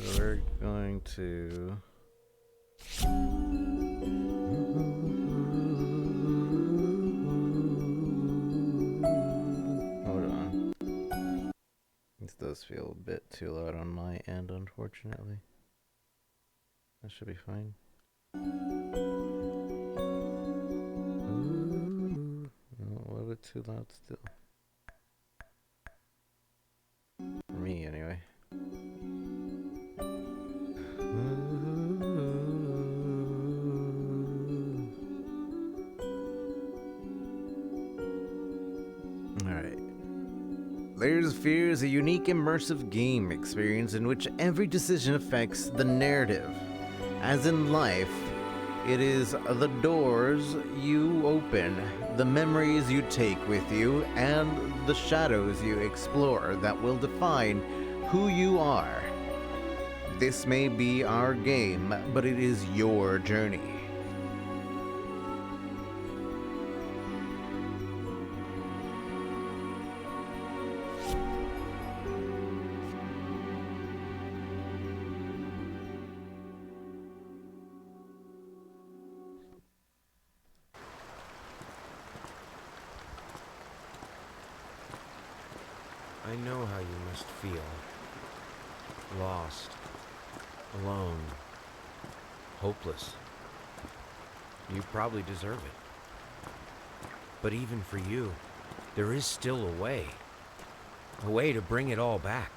So we're going to... Hold on. This does feel a bit too loud on my end, unfortunately. That should be fine. Ooh, a little bit too loud still. For me, anyway. Alright. Layers of Fear is a unique immersive game experience in which every decision affects the narrative. As in life, it is the doors you open, the memories you take with you, and the shadows you explore that will define who you are. This may be our game, but it is your journey. I know how you must feel. Lost. Alone. Hopeless. You probably deserve it. But even for you, there is still a way. A way to bring it all back.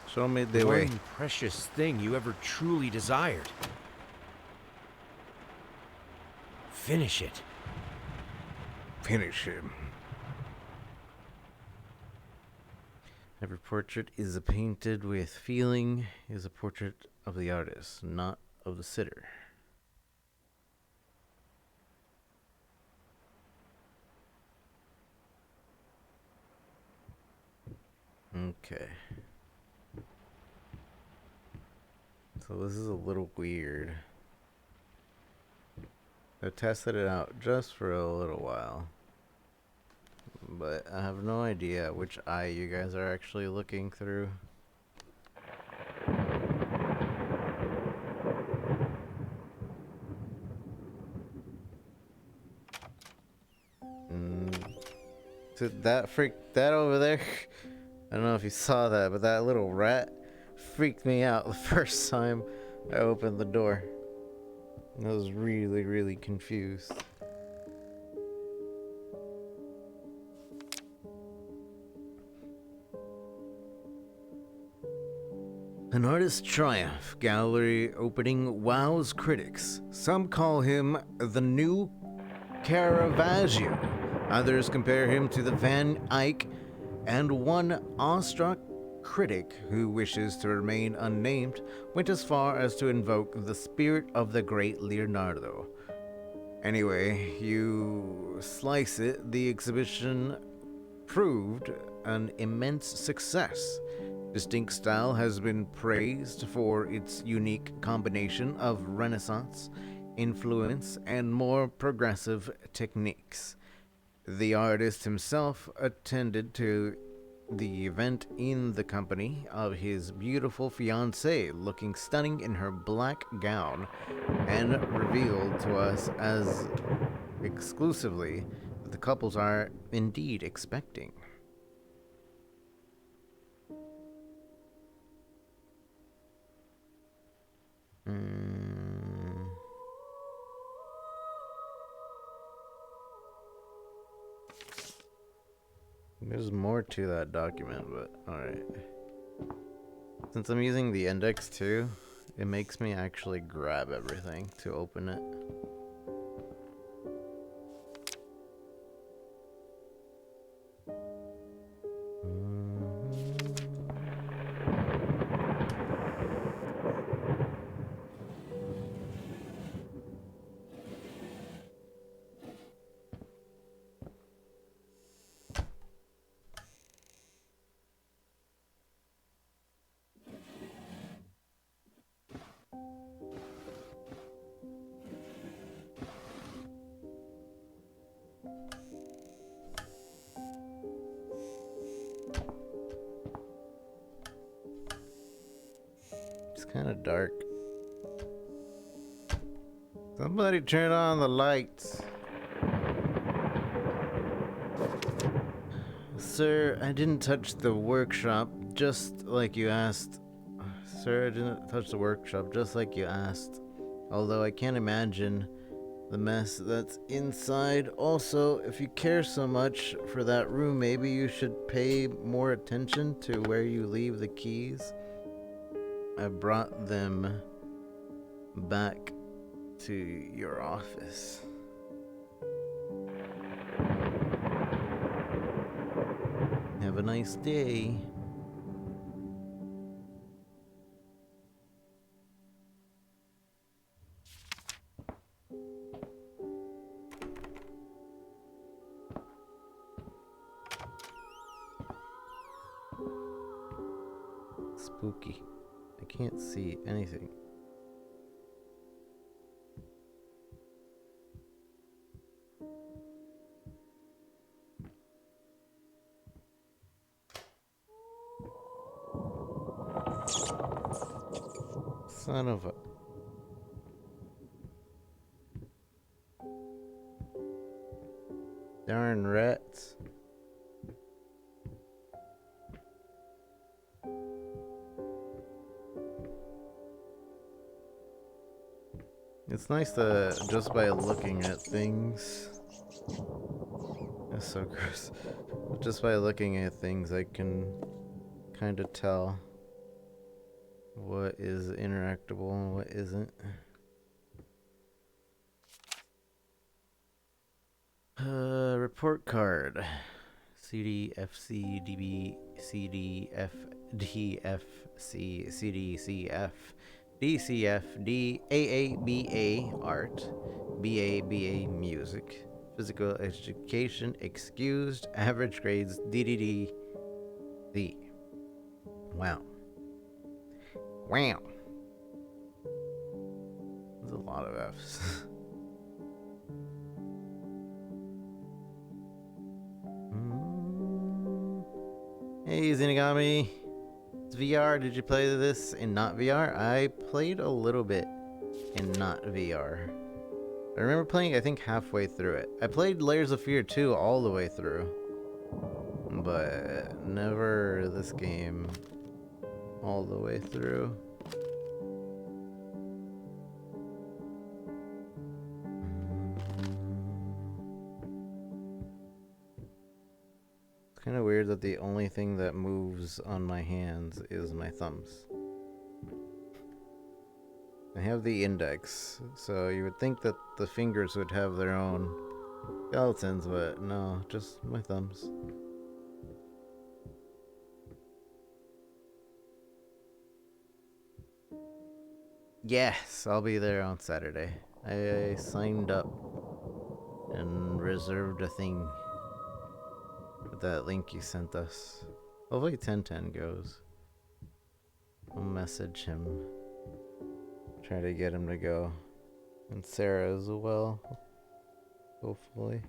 Show me the way. One precious thing you ever truly desired. Finish it. Finish him. Every portrait is painted with feeling, is a portrait of the artist, not of the sitter. Okay. So this is a little weird. I tested it out just for a little while. But I have no idea which eye you guys are actually looking through. So that over there, I don't know if you saw that, but that little rat freaked me out the first time I opened the door. I was really, really confused. An artist's triumph gallery opening wows critics. Some call him the new Caravaggio. Others compare him to the Van Eyck, and one awestruck critic who wishes to remain unnamed went as far as to invoke the spirit of the great Leonardo. Anyway, you slice it, the exhibition proved an immense success. Distinct style has been praised for its unique combination of Renaissance influence and more progressive techniques. The artist himself attended to the event in the company of his beautiful fiancée, looking stunning in her black gown, and revealed to us as exclusively that the couples are indeed expecting. There's more to that document, but alright. Since I'm using the index too, it makes me actually grab everything to open it. kind of dark. Somebody turn on the lights. Sir, I didn't touch the workshop, just like you asked. Sir, I didn't touch the workshop, just like you asked. Although I can't imagine the mess that's inside. Also, if you care so much for that room, maybe you should pay more attention to where you leave the keys. I brought them back to your office. Have a nice day. Spooky. I can't see anything. Son of a... Darn rats. It's nice to, just by looking at things... That's so gross. Just by looking at things, I can kind of tell what is interactable and what isn't. Report card. CDFC, DB, CDF, DFC, CDCF, DCF, DAABA, Art, BABA, Music, Physical Education, Excused, Average Grades, DDD, D. Wow. Wow. There's a lot of F's. Hey, Zenigami. It's VR. Did you play this in not VR? I played a little bit in not VR. I remember playing, I think, halfway through it. I played Layers of Fear 2 all the way through. But never this game all the way through. It's kind of weird that the only thing that moves on my hands is my thumbs. I have the index, so you would think that the fingers would have their own skeletons, but no, just my thumbs. Yes, I'll be there on Saturday. I signed up and reserved a thing with that link you sent us. Hopefully 1010 goes. I'll message him. Try to get him to go. And Sarah as well. Hopefully.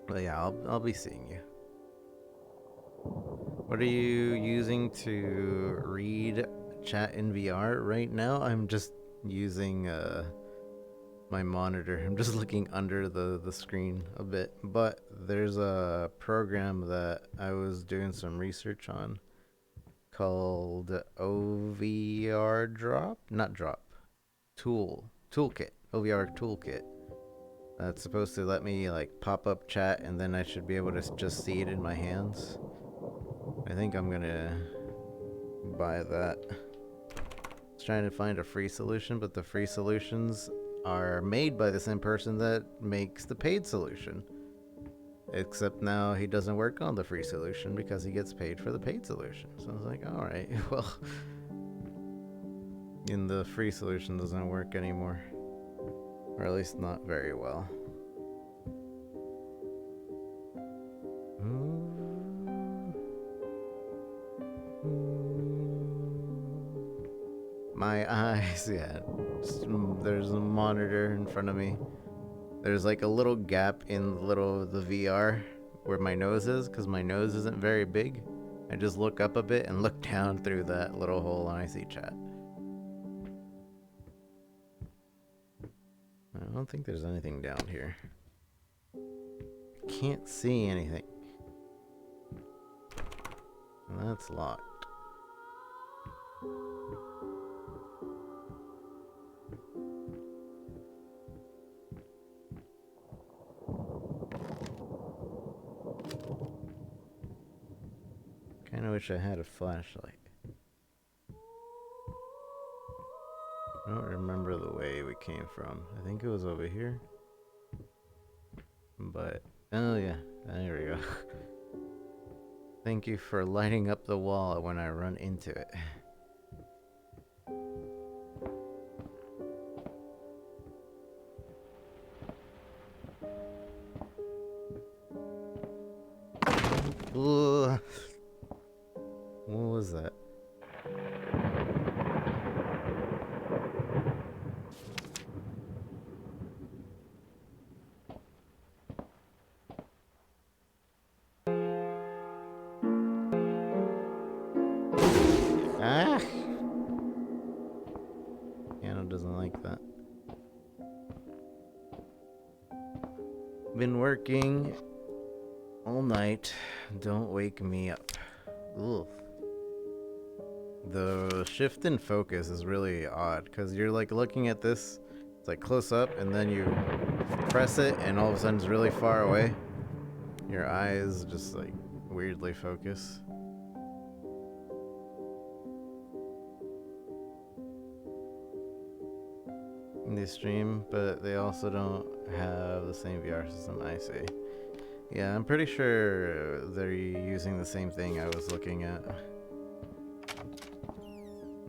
But yeah, I'll be seeing you. What are you using to read chat in VR right now? I'm just using my monitor. I'm just looking under the screen a bit. But there's a program that I was doing some research on called OVR Drop? Not Drop. Toolkit. OVR Toolkit. That's supposed to let me like pop up chat and then I should be able to just see it in my hands. I think I'm gonna buy that. I was trying to find a free solution, but the free solutions are made by the same person that makes the paid solution. Except now he doesn't work on the free solution because he gets paid for the paid solution. So I was like, alright, well, and the free solution doesn't work anymore. Or at least not very well. My eyes, yeah. There's a monitor in front of me. There's like a little gap in the VR where my nose is, because my nose isn't very big. I just look up a bit and look down through that little hole and I see chat. don't think there's anything down here. Can't see anything. That's locked. Kinda wish I had a flashlight. I don't remember the way we came from. I think it was over here. But, oh yeah, there we go. Thank you for lighting up the wall when I run into it. Ugh. What was that? Ah! Piano doesn't like that. Been working all night. Don't wake me up. Ugh. The shift in focus is really odd because you're like looking at this, it's like close up, and then you press it, and all of a sudden it's really far away. Your eyes just like weirdly focus. They stream, but they also don't have the same VR system, I see. Yeah, I'm pretty sure they're using the same thing I was looking at.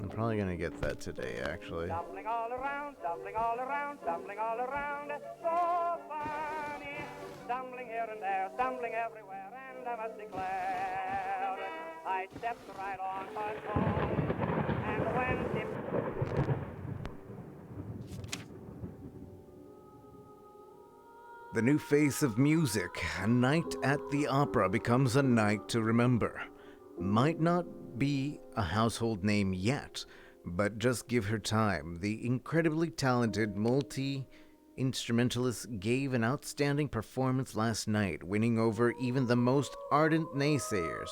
I'm probably gonna get that today, actually. Stumbling all around, stumbling all around, stumbling all around, so funny. Stumbling here and there, stumbling everywhere, and I must declare, I stepped right on my phone, and when it... The new face of music, a night at the opera becomes a night to remember. Might not be a household name yet, but just give her time. The incredibly talented multi-instrumentalist gave an outstanding performance last night, winning over even the most ardent naysayers.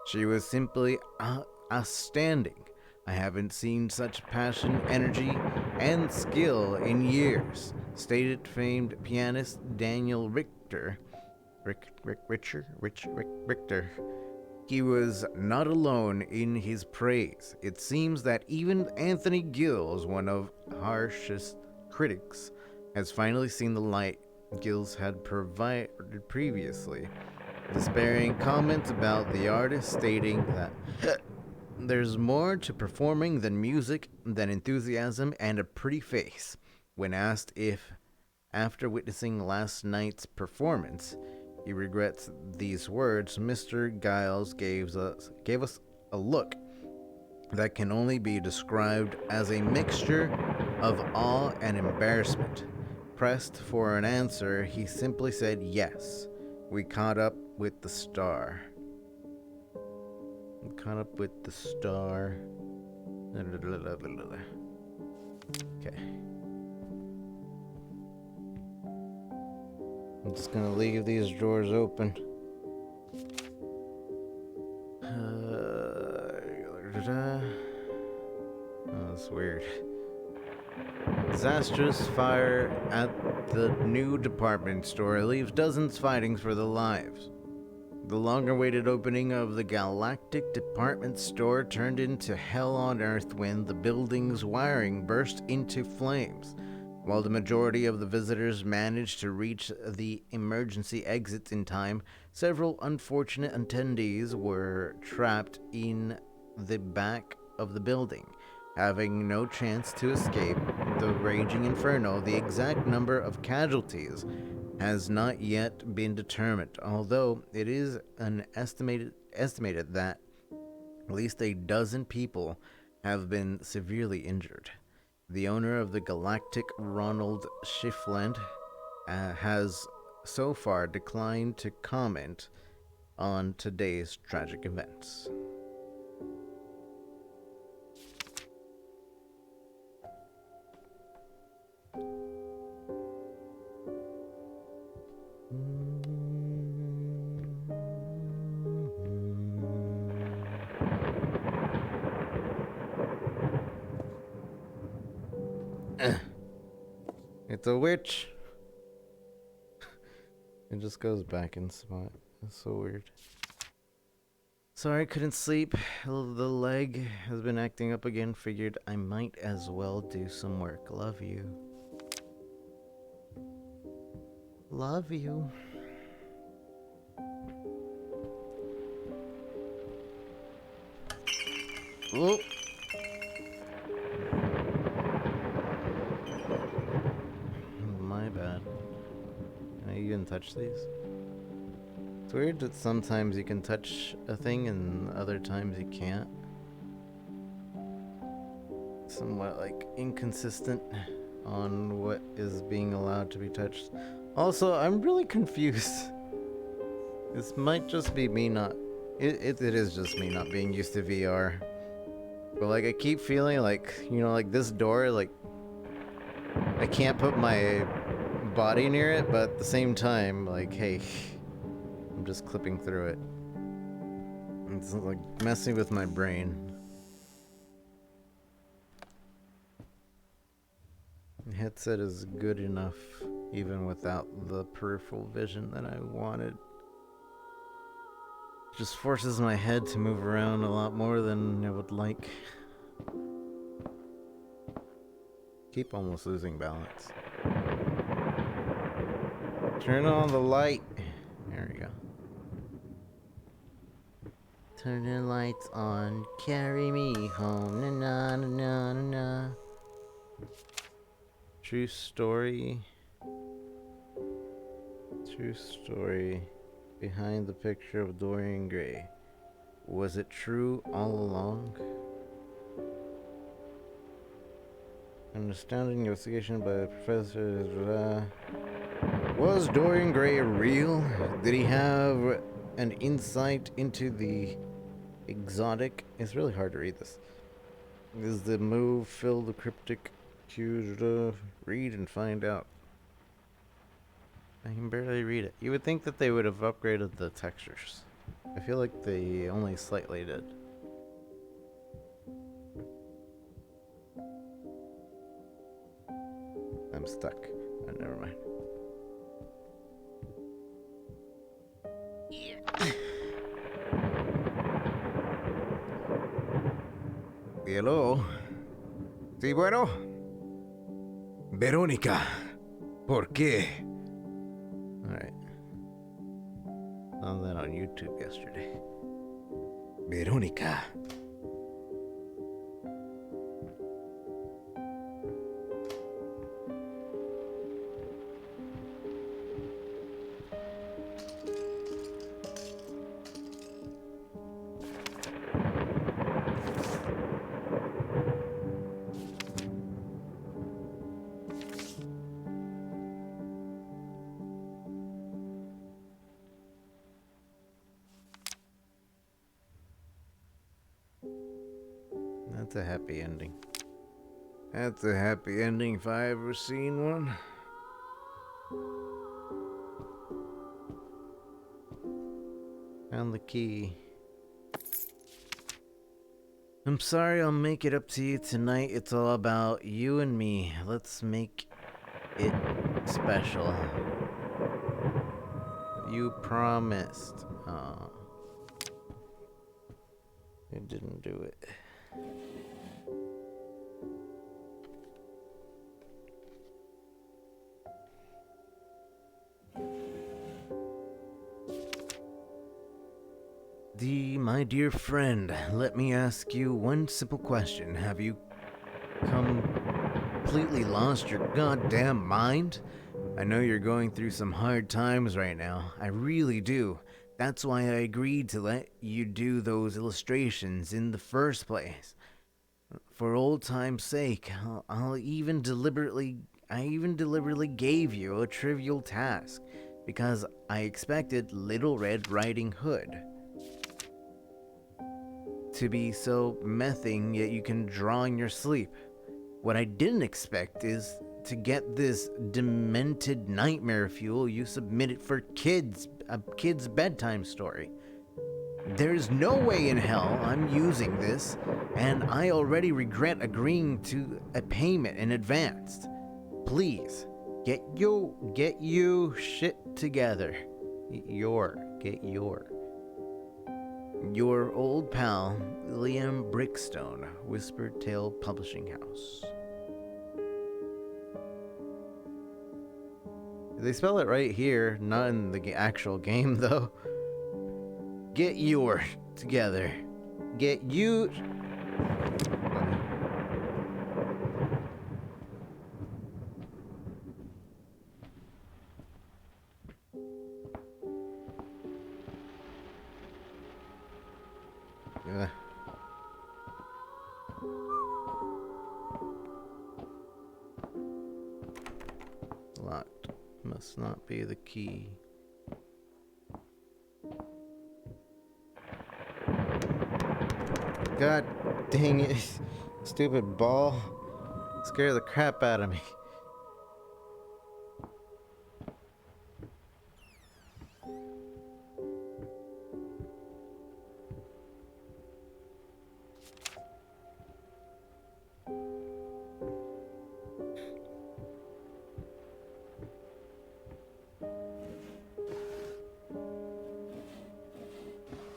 She was simply outstanding. I haven't seen such passion, energy, and skill in years, stated famed pianist Daniel Richter. Richter. He was not alone in his praise. It seems that even Anthony Gills, one of harshest critics, has finally seen the light Gills had provided previously. Despairing comments about the artist, stating that there's more to performing than music, than enthusiasm and a pretty face. When asked if, after witnessing last night's performance, he regrets these words, Mr. Giles gave us a look that can only be described as a mixture of awe and embarrassment. Pressed for an answer, he simply said yes. We caught up with the star. Caught up with the star. Okay. I'm just gonna leave these drawers open. Oh, that's weird. Disastrous fire at the new department store leaves dozens fighting for their lives. The long-awaited opening of the Galactic Department Store turned into hell on Earth when the building's wiring burst into flames. While the majority of the visitors managed to reach the emergency exits in time, several unfortunate attendees were trapped in the back of the building, having no chance to escape the raging inferno. The exact number of casualties has not yet been determined, although it is estimated that at least a dozen people have been severely injured. The owner of the Galactic, Ronald Schiffland, has so far declined to comment on today's tragic events. It's a witch. It just goes back in spot. That's so weird. Sorry, I couldn't sleep. The leg has been acting up again. Figured I might as well do some work. Love you. Love you. Oh. My bad. Can I even touch these? It's weird that sometimes you can touch a thing and other times you can't. Somewhat like inconsistent on what is being allowed to be touched. Also, I'm really confused. This might just be me not... It is just me not being used to VR. But like, I keep feeling like, you know, like this door, like... I can't put my body near it, but at the same time, like, hey... I'm just clipping through it. It's like messing with my brain. The headset is good enough, even without the peripheral vision that I wanted. Just forces my head to move around a lot more than I would like. Keep almost losing balance. Turn on the light. There we go. Turn the lights on, carry me home, na na na na na na. True story. True story behind the picture of Dorian Gray. Was it true all along? An astounding investigation by a professor. Was Dorian Gray real? Did he have an insight into the exotic? It's really hard to read this. Is the move fill the cryptic cues? Read and find out. I can barely read it. You would think that they would have upgraded the textures. I feel like they only slightly did. I'm stuck. Oh, never mind. Hello. Sí, bueno. Verónica. ¿Por qué? Alright. Saw that on YouTube yesterday. Verónica. That's a happy ending. That's a happy ending if I ever seen one. Found the key. I'm sorry, I'll make it up to you tonight. It's all about you and me. Let's make it special. You promised. Oh. You didn't do it. My dear friend, let me ask you one simple question. Have you completely lost your goddamn mind? I know you're going through some hard times right now. I really do. That's why I agreed to let you do those illustrations in the first place. For old time's sake, I even deliberately gave you a trivial task because I expected Little Red Riding Hood to be so mething yet you can draw in your sleep. What I didn't expect is to get this demented nightmare fuel you submitted for a kid's bedtime story. There's no way in hell I'm using this and I already regret agreeing to a payment in advance. Please, get you shit together. Your old pal, Liam Brickstone, Whispered Tale Publishing House. They spell it right here, not in the actual game, though. Get your together. Get you... Ugh. Locked. Must not be the key. God dang it. Stupid ball. Scare the crap out of me.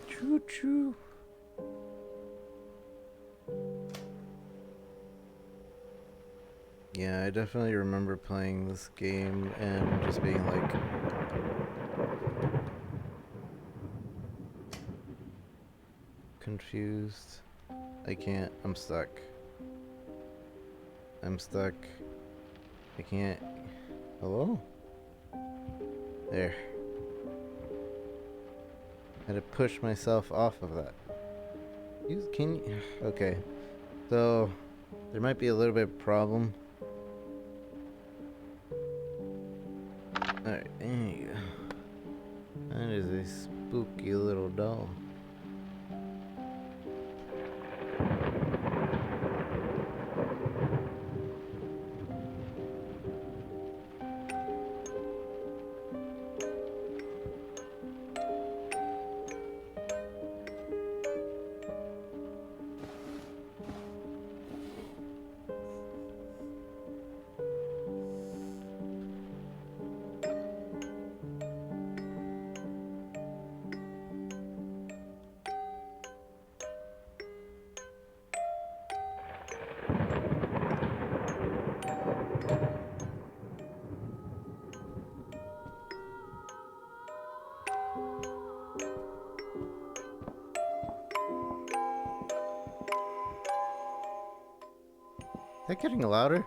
Choo choo. Yeah, I definitely remember playing this game and just being like, confused. I can't. I'm stuck. I'm stuck. I can't. Hello? There. I had to push myself off of that. Can you? Okay. So, there might be a little bit of problem. Alright, there you go. That is a spooky little doll. Is that getting louder?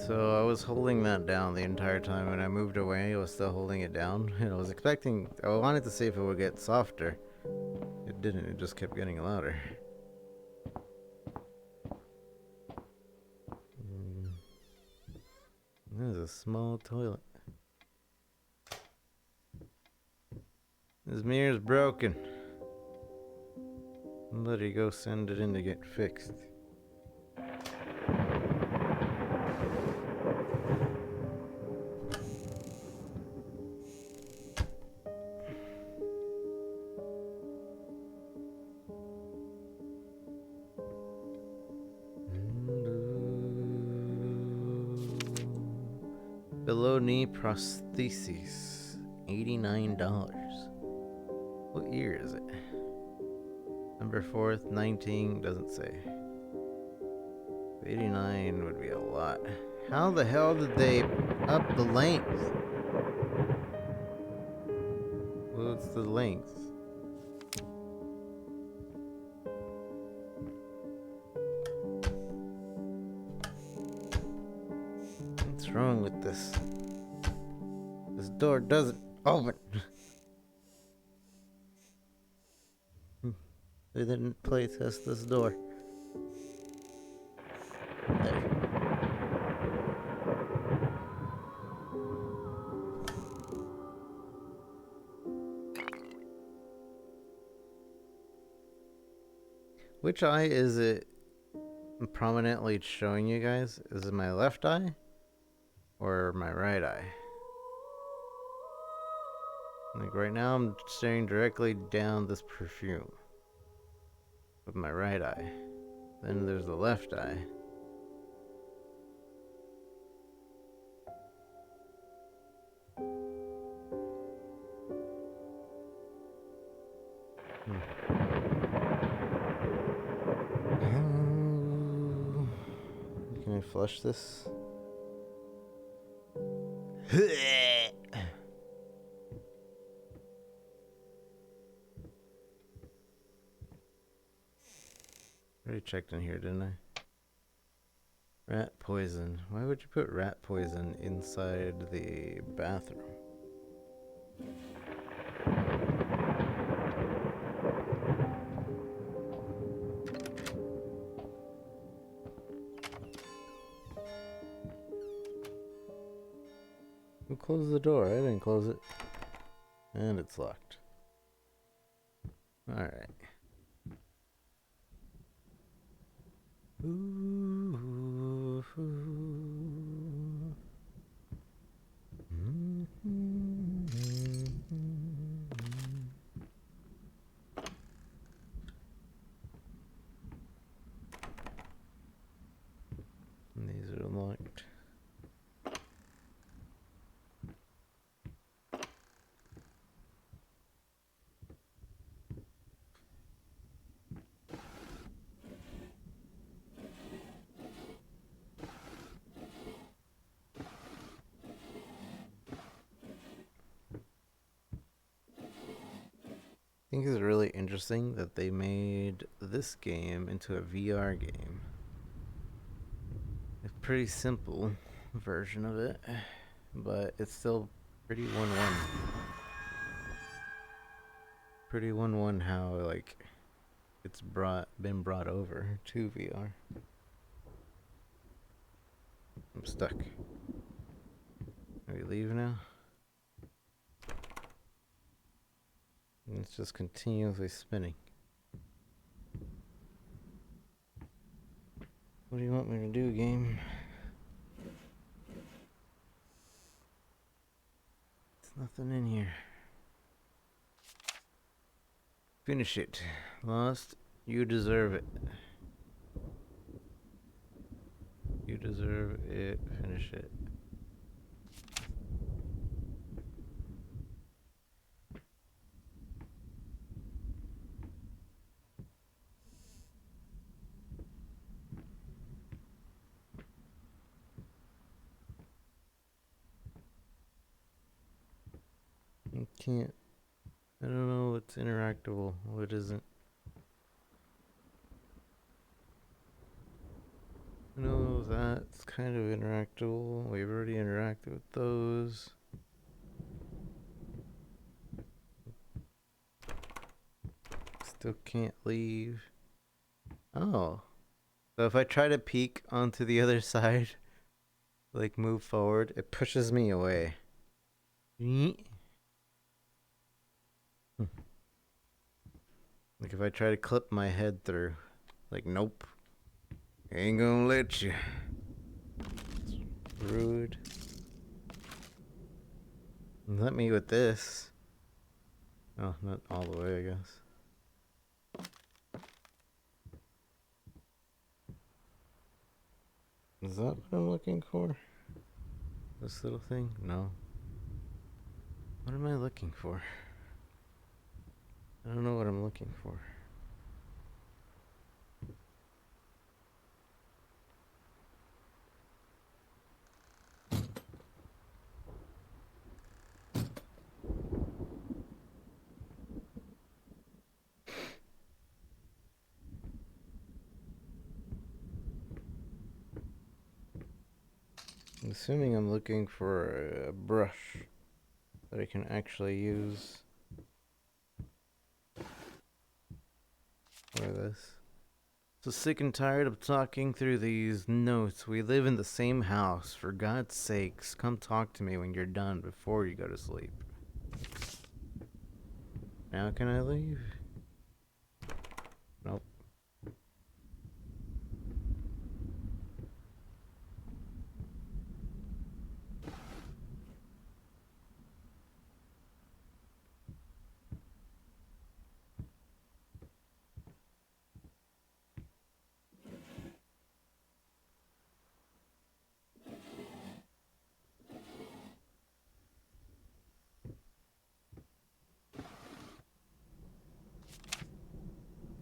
So I was holding that down the entire time. When I moved away, I was still holding it down. And I wanted to see if it would get softer. It didn't, it just kept getting louder. This is a small toilet. This mirror's broken. Somebody go send it in to get fixed. Below knee prostheses, $89. What year is it? November 4th, 19, doesn't say. 89 would be a lot. How the hell did they up the length? What's the length? What's wrong with this? This door doesn't open. They didn't play test this door. There. Which eye is it prominently showing you guys? Is it my left eye or my right eye? Like right now I'm staring directly down this perfume with my right eye. Then there's the left eye. Can I flush this? Already checked in here, didn't I? Rat poison. Why would you put rat poison inside the bathroom? Who closed the door? I didn't close it. And it's locked. Alright. Ooh. These are locked. I think it's really interesting that they made this game into a VR game. It's a pretty simple version of it, but it's still pretty 1-1. Pretty 1-1 how like it's been brought over to VR. I'm stuck. Are we leave now? And it's just continuously spinning. What do you want me to do, game? There's nothing in here. Finish it. Lost. You deserve it. You deserve it. Finish it. I can't. I don't know what's interactable, what isn't. I know that's kind of interactable. We've already interacted with those. Still can't leave. Oh. So if I try to peek onto the other side, like move forward, it pushes me away. Like if I try to clip my head through, like nope, ain't gonna let you. It's rude. Let me with this. Oh, not all the way, I guess. Is that what I'm looking for? This little thing? No. What am I looking for? I don't know what I'm looking for. I'm assuming I'm looking for a brush that I can actually use for this. So sick and tired of talking through these notes. We live in the same house. For God's sakes, come talk to me when you're done before you go to sleep. Now can I leave? Nope.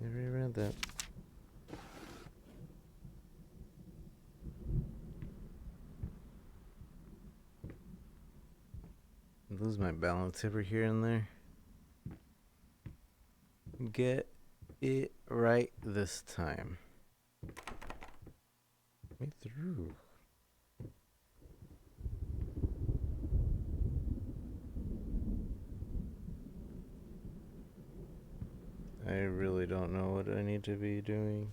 Never read that. Lose my balance every here and there. Get it right this time. Me through. I really don't know what I need to be doing.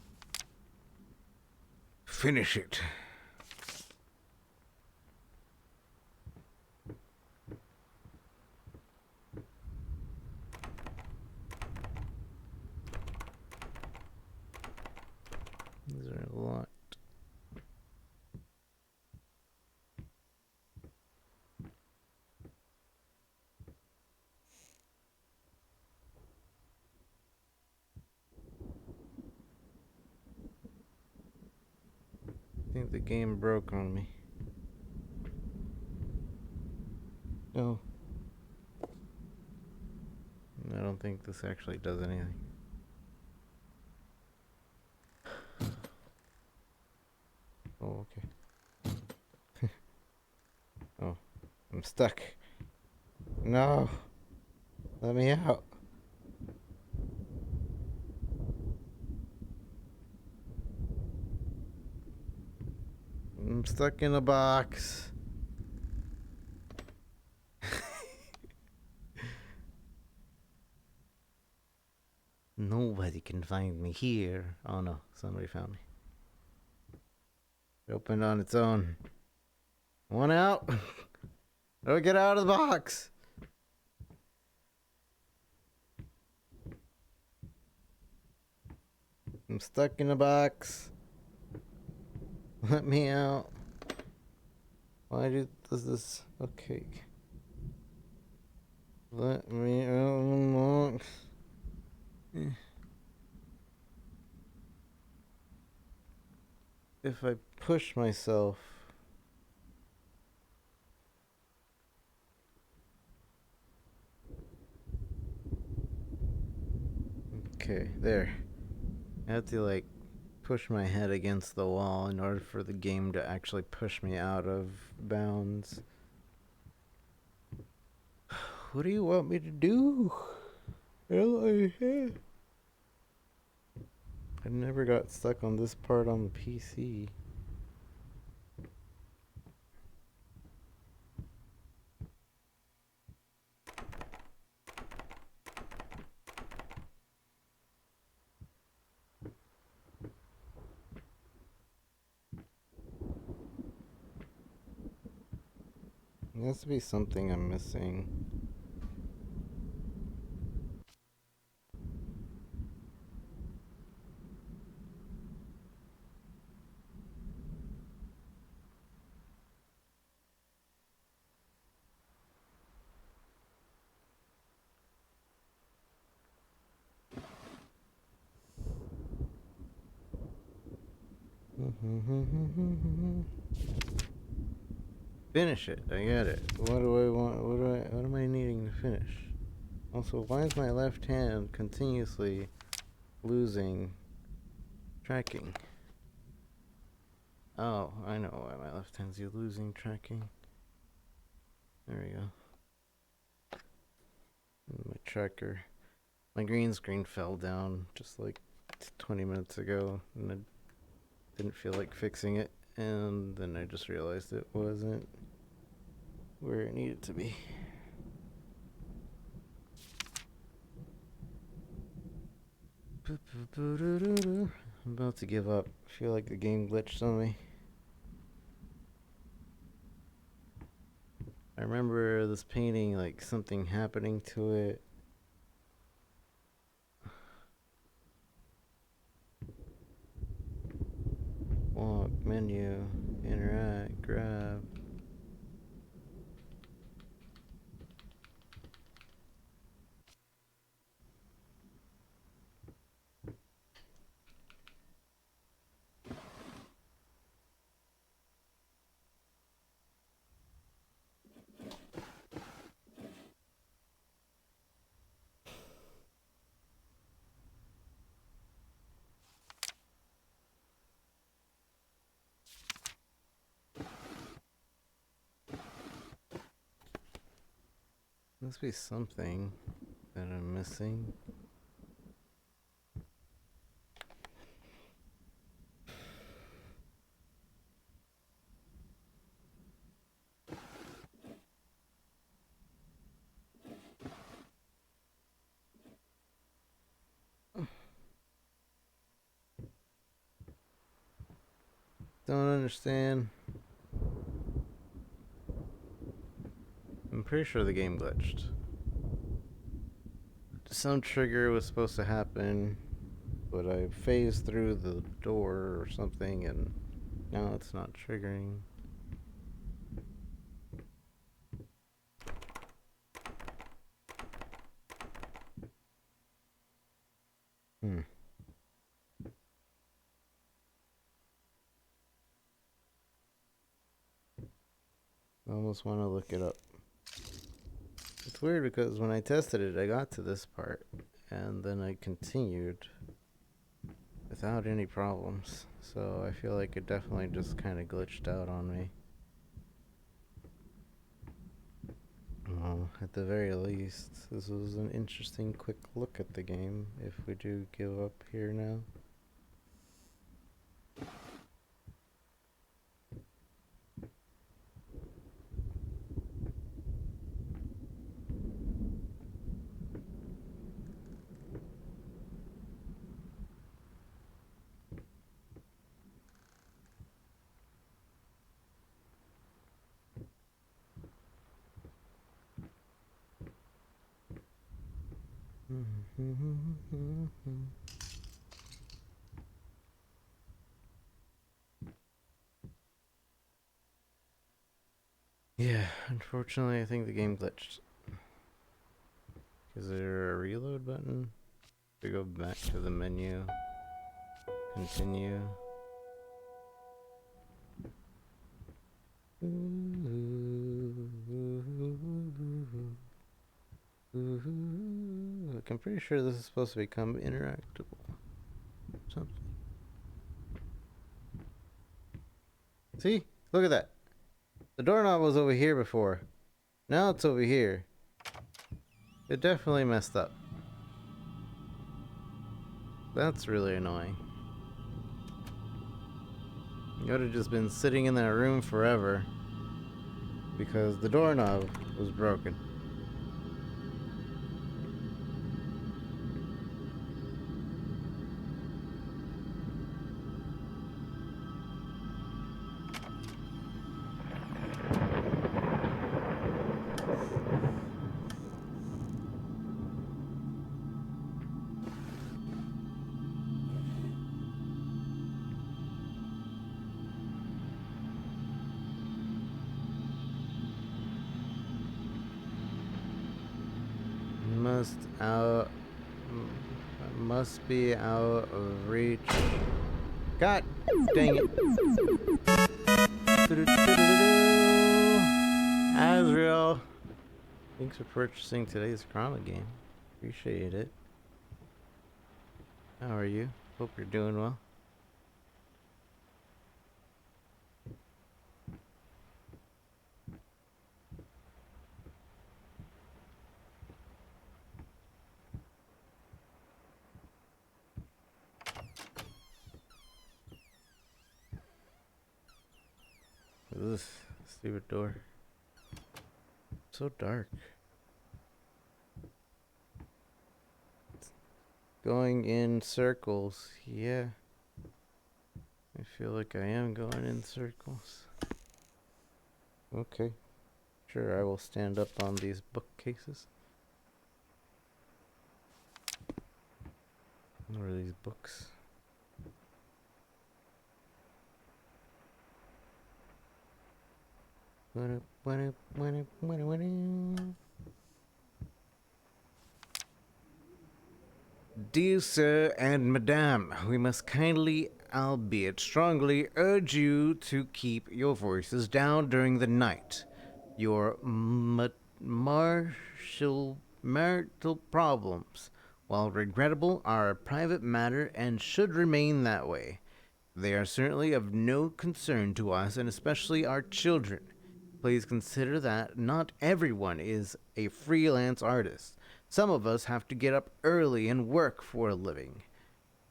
Finish it. These are a lot. I think the game broke on me. No. I don't think this actually does anything. Oh, okay. Oh, I'm stuck. No. Let me out. I'm stuck in a box. Nobody can find me here. Oh no, somebody found me. It opened on its own. One out. Oh, get out of the box. I'm stuck in a box. Let me out. Why does this... Okay. Let me out of the box. If I push myself... Okay, there. I have to, like, push my head against the wall in order for the game to actually push me out of bounds. What do you want me to do? I never got stuck on this part on the PC. There has to be something I'm missing. Finish it. I got it. What do I want? What am I needing to finish? Also, why is my left hand continuously losing tracking? Oh, I know why my left hand's losing tracking. There we go. My tracker. My green screen fell down just like 20 minutes ago, and I didn't feel like fixing it, and then I just realized it wasn't where it needed to be. I'm about to give up. I feel like the game glitched on me. I remember this painting, like something happening to it. Walk, menu, interact, grab. Must be something that I'm missing. Don't understand. I'm pretty sure the game glitched. Some trigger was supposed to happen, but I phased through the door or something, and now it's not triggering. I almost want to look it up. It's weird because when I tested it, I got to this part, and then I continued without any problems. So I feel like it definitely just kind of glitched out on me. Well, at the very least, this was an interesting quick look at the game, if we do give up here now. Yeah, unfortunately, I think the game glitched. Is there a reload button? We go back to the menu. Continue. Look, I'm pretty sure this is supposed to become interactable. Something. See? Look at that. The doorknob was over here before. Now it's over here. It definitely messed up. That's really annoying. You would have just been sitting in that room forever because the doorknob was broken. Must be out of reach. God dang it. Azrael. Thanks for purchasing today's Chroma game. Appreciate it. How are you? Hope you're doing well. Ugh, stupid door. So dark. Going in circles, yeah. feel like I am going in circles. Okay. Sure, I will stand up on these bookcases. What are these books? Dear Sir and Madame, we must kindly, albeit strongly, urge you to keep your voices down during the night. Your marital problems, while regrettable, are a private matter and should remain that way. They are certainly of no concern to us, and especially our children. Please consider that not everyone is a freelance artist. Some of us have to get up early and work for a living.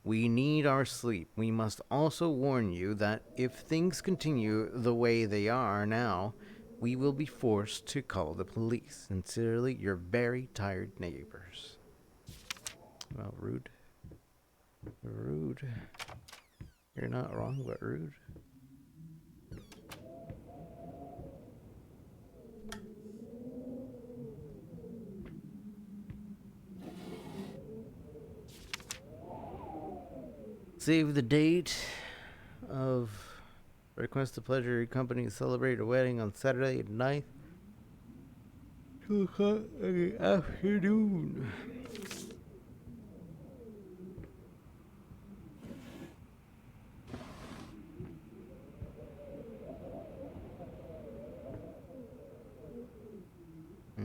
We need our sleep. We must also warn you that if things continue the way they are now, we will be forced to call the police. Sincerely, your very tired neighbors. Well, rude. Rude. You're not wrong, but rude. Save the date of request to pleasure your company to celebrate a wedding on Saturday night. 2 o'clock in the afternoon.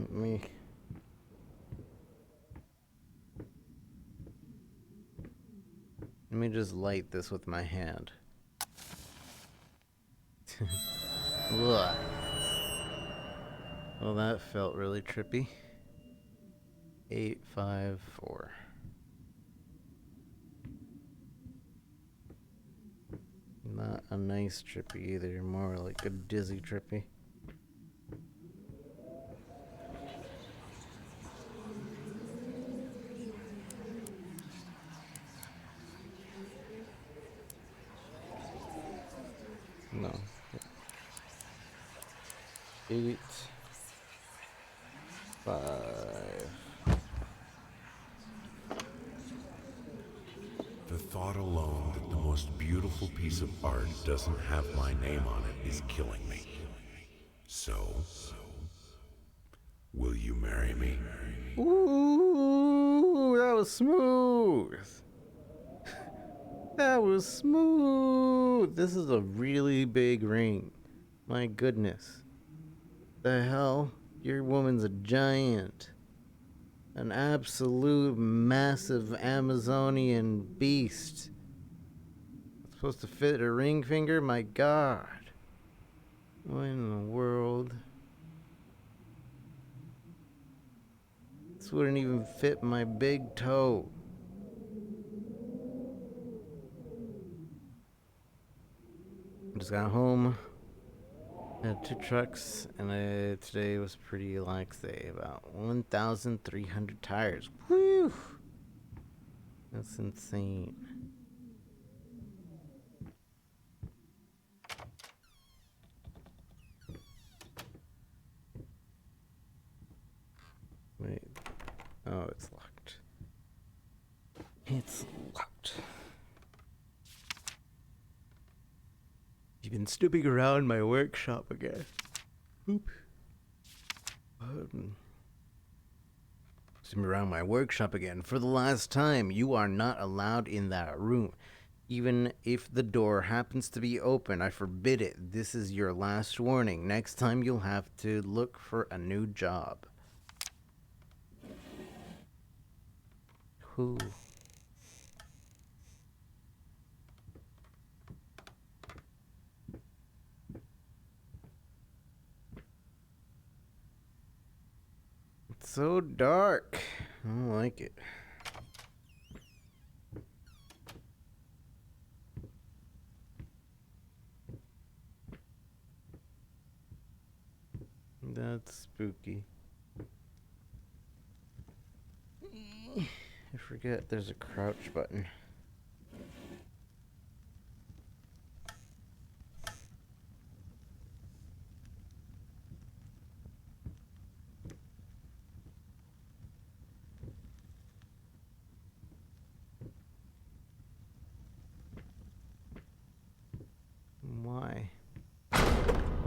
Me. Let me just light this with my hand. Ugh. Well, that felt really trippy. 854. Not a nice trippy either, more like a dizzy trippy. No. 8 5. The thought alone that the most beautiful piece of art doesn't have my name on it is killing me. So, will you marry me? Ooh, that was smooth. That was smooth. This is a really big ring. My goodness. The hell? Your woman's a giant. An absolute massive Amazonian beast. It's supposed to fit a ring finger? My god. What in the world? This wouldn't even fit my big toe. Just got home. Had 2 trucks, and today was pretty lax day. About 1,300 tires. Whew! That's insane. Wait. Oh, it's locked. It's locked. You've been snooping around my workshop again. Oop. Snooping around my workshop again. For the last time, you are not allowed in that room. Even if the door happens to be open, I forbid it. This is your last warning. Next time you'll have to look for a new job. Who? It's so dark. I don't like it. That's spooky. I forget there's a crouch button.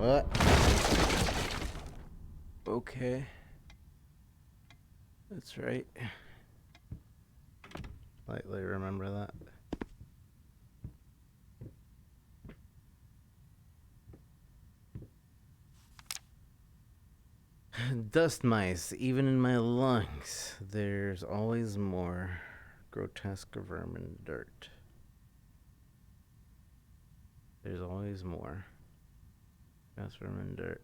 What? Okay. That's right. Lightly remember that. Dust mice, even in my lungs. There's always more. Grotesque vermin dirt. There's always more. Grotesque vermin dirt.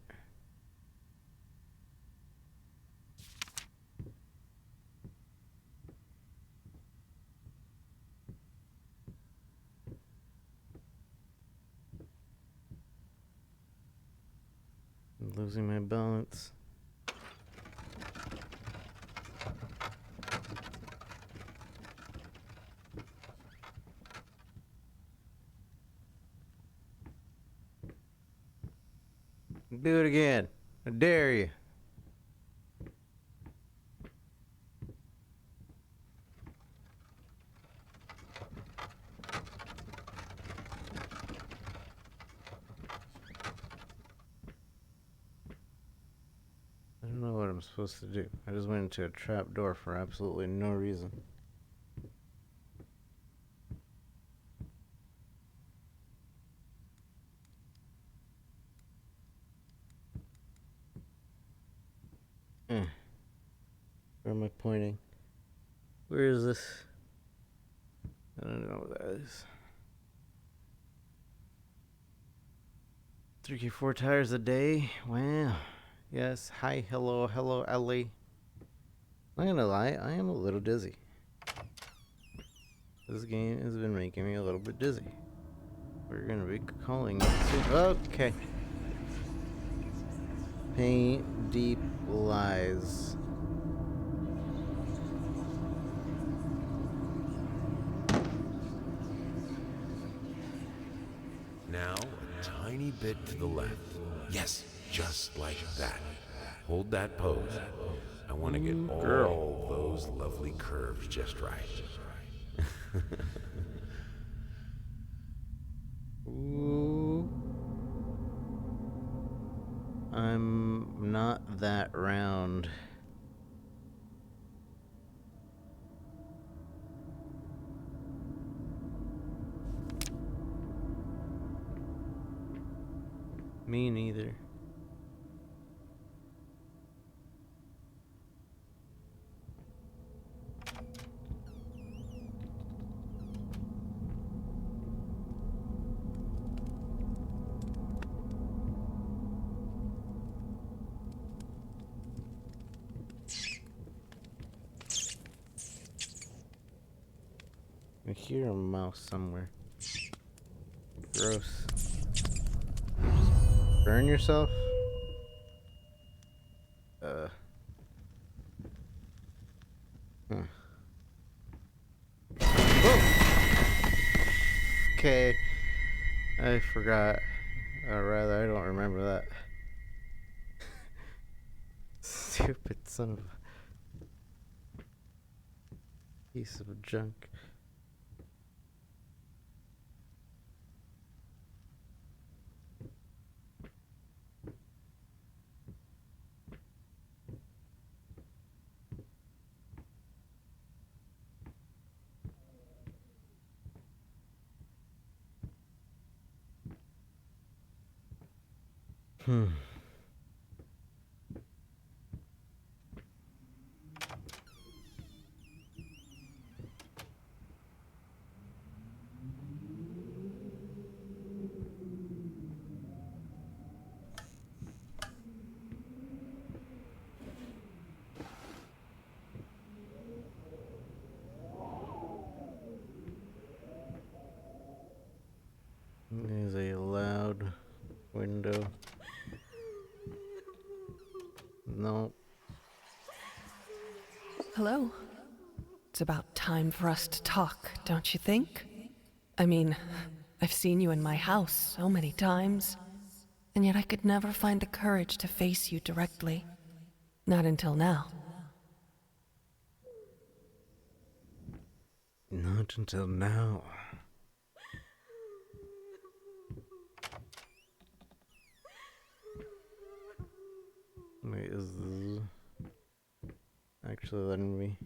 I'm losing my balance. Do it again. I dare you. I don't know what I'm supposed to do. I just went into a trap door for absolutely no reason. Where am I pointing? Where is this? I don't know what that is. 3 4 tires a day? Wow. Yes. Hi, hello, Ellie. I'm not gonna lie, I am a little dizzy. This game has been making me a little bit dizzy. We're gonna be calling it soon. Okay. Paint deep lies. Now, a tiny bit to the left. Yes, just like that. Hold that pose. I want to get all those lovely curves just right. Ooh. I'm not that round. Me neither. I hear a mouse somewhere. Gross. Just burn yourself? Huh. Whoa! Okay. I forgot. Or rather, I don't remember that. Stupid son of a piece of junk. Hmm. There's a loud window. No. Hello. It's about time for us to talk, don't you think? I mean, I've seen you in my house so many times, and yet I could never find the courage to face you directly. Not until now. Not until now. Wait, is this actually letting me?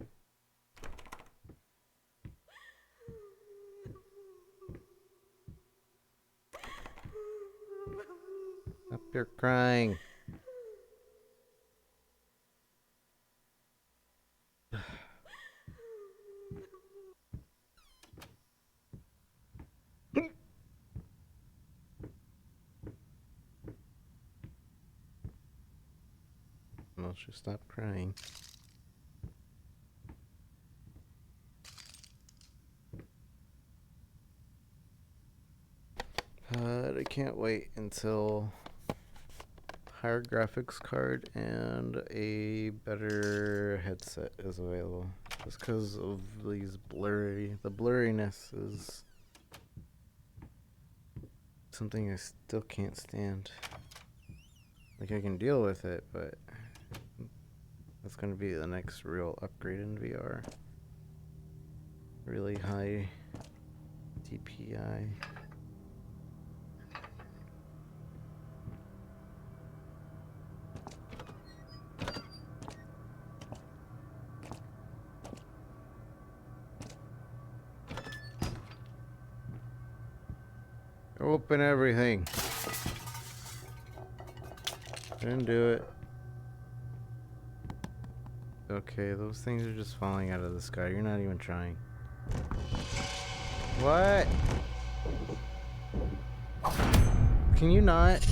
Stop your crying. Well, she stopped crying. I can't wait until higher graphics card and a better headset is available. Just because of the blurriness is something I still can't stand. Like, I can deal with it, but that's gonna be the next real upgrade in VR. Really high DPI. Open everything. Didn't do it. Okay, those things are just falling out of the sky. You're not even trying. What? Can you not?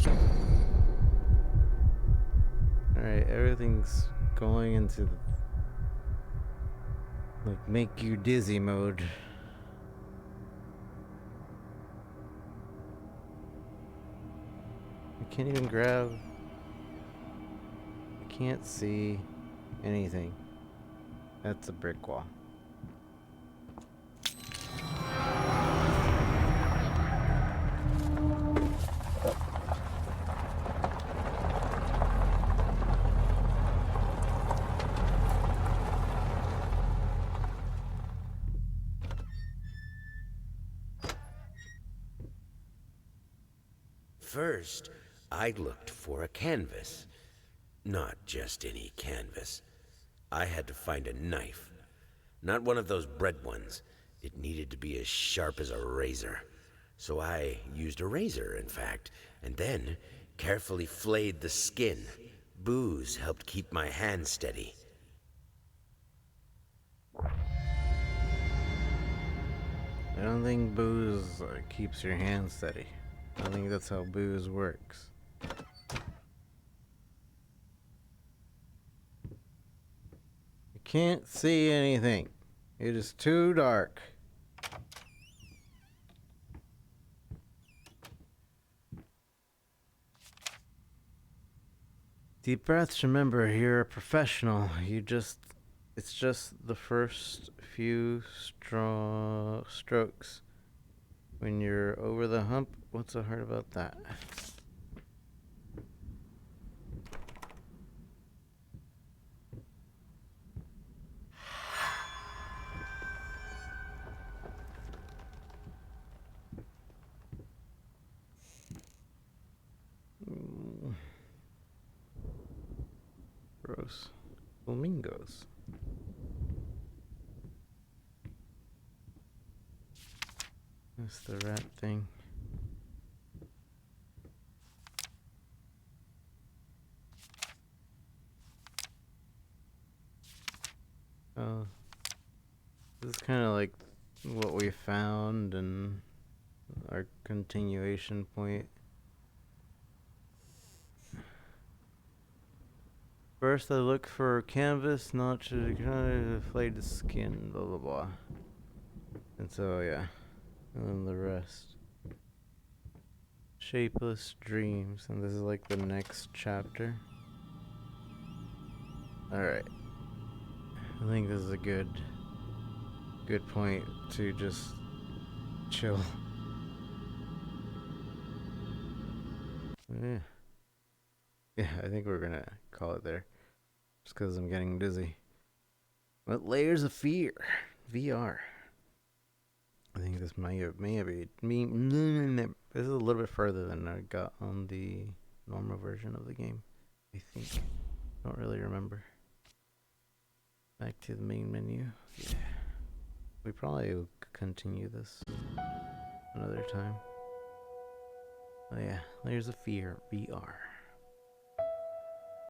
Alright, everything's going into the, like, make you dizzy mode. I can't even grab. I can't see anything. That's a brick wall. First, I looked for a canvas. Not just any canvas. I had to find a knife. Not one of those bread ones. It needed to be as sharp as a razor. So I used a razor, in fact, and then carefully flayed the skin. Booze helped keep my hand steady. I don't think booze keeps your hand steady. I think that's how booze works. You can't see anything. It is too dark. Deep breaths. Remember, you're a professional. It's just the first few strokes. When you're over the hump, what's so hard about that? Gross. Flamingos. That's the rat thing. Oh, this is kind of like what we found and our continuation point. First, I look for canvas, not to kind of flay the skin, blah blah blah. And so, yeah. And then the rest. Shapeless dreams. And this is like the next chapter. Alright. I think this is a good point to just chill. Yeah. Yeah, I think we're gonna call it there. Just because I'm getting dizzy. What layers of fear? VR. I think this may have been this is a little bit further than I got on the normal version of the game, I think. Don't really remember. Back to the main menu. Yeah. We probably will continue this another time. Oh yeah, there's a fear VR.